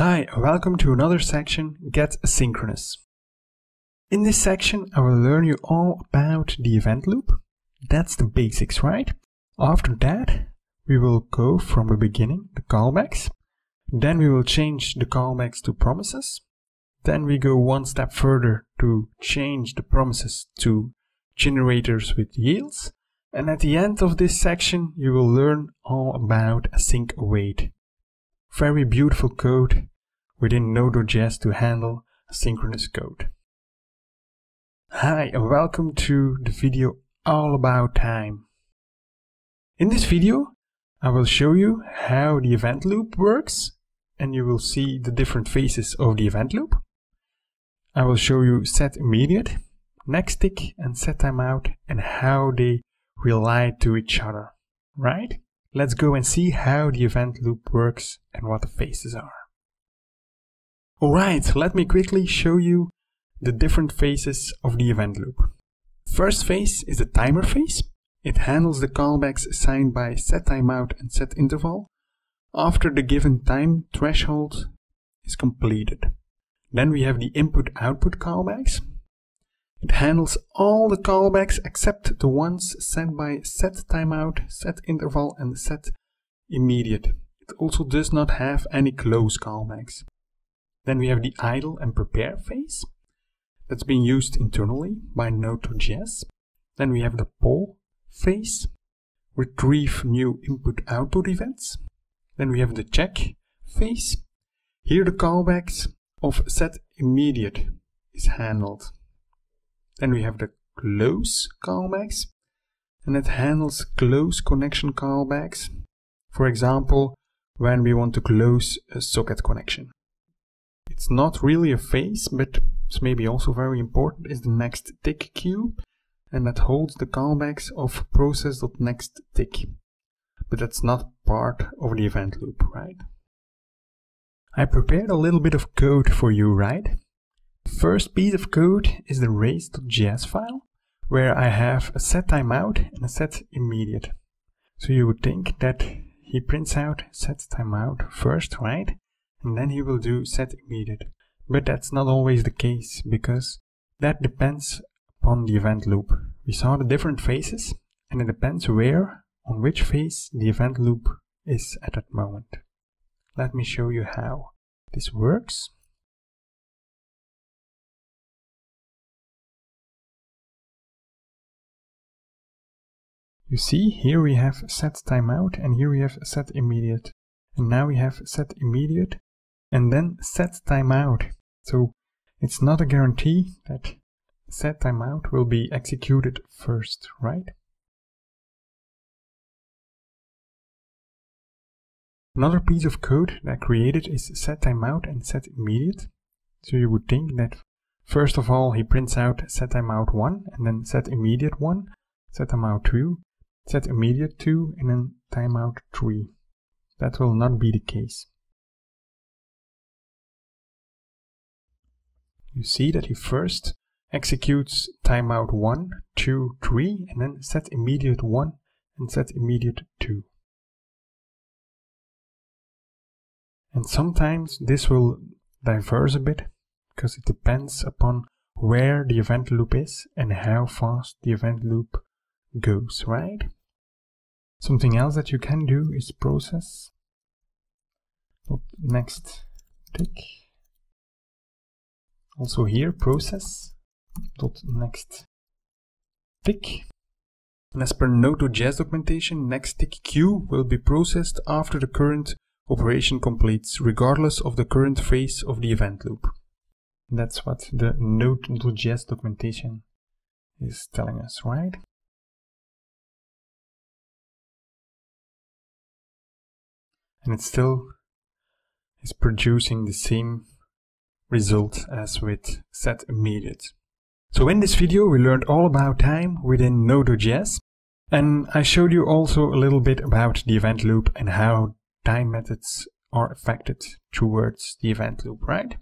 Hi, welcome to another section, Get Asynchronous. In this section, I will learn you all about the event loop. That's the basics, right? After that, we will go from the beginning, the callbacks. Then we will change the callbacks to promises. Then we go one step further to change the promises to generators with yields. And at the end of this section, you will learn all about async await. Very beautiful code within Node.js to handle asynchronous code. Hi, and welcome to the video all about time. In this video, I will show you how the event loop works, and you will see the different phases of the event loop. I will show you set immediate, next tick, and set timeout, and how they relate to each other, right? Let's go and see how the event loop works and what the phases are. Alright, let me quickly show you the different phases of the event loop. First phase is the timer phase. It handles the callbacks assigned by set timeout and set interval after the given time threshold is completed. Then we have the input-output callbacks. It handles all the callbacks except the ones set by set timeout, set interval, and set immediate. It also does not have any close callbacks. Then we have the idle and prepare phase. That's being used internally by Node.js. Then we have the poll phase. Retrieve new input-output events. Then we have the check phase. Here the callbacks of set immediate is handled. Then we have the close callbacks, and it handles close connection callbacks. For example, when we want to close a socket connection. It's not really a phase, but it's maybe also very important, is the next tick queue, and that holds the callbacks of process.nextTick. But that's not part of the event loop, right? I prepared a little bit of code for you, right? The first piece of code is the race.js file, where I have a set timeout and a set immediate. So you would think that he prints out set timeout first, right? And then he will do set immediate. But that's not always the case, because that depends upon the event loop. We saw the different phases, and it depends where, on which phase the event loop is at that moment. Let me show you how this works. You see, here we have set timeout, and here we have set immediate. And now we have set immediate, and then set timeout. So it's not a guarantee that set timeout will be executed first, right? Another piece of code that I created is set timeout and set immediate. So you would think that first of all he prints out set timeout 1, and then set immediate 1, set timeout 2, set immediate 2, and then timeout 3. That will not be the case. You see that he first executes timeout 1, 2, 3, and then set immediate 1 and set immediate 2. And sometimes this will diverge a bit, because it depends upon where the event loop is and how fast the event loop goes, right? Something else that you can do is process next tick. Also here process next tick. And as per Node.js documentation, next tick queue will be processed after the current operation completes, regardless of the current phase of the event loop. That's what the Node.js documentation is telling us, right? And it still is producing the same result as with set immediate. So in this video we learned all about time within Node.js, and I showed you also a little bit about the event loop and how time methods are affected towards the event loop, right?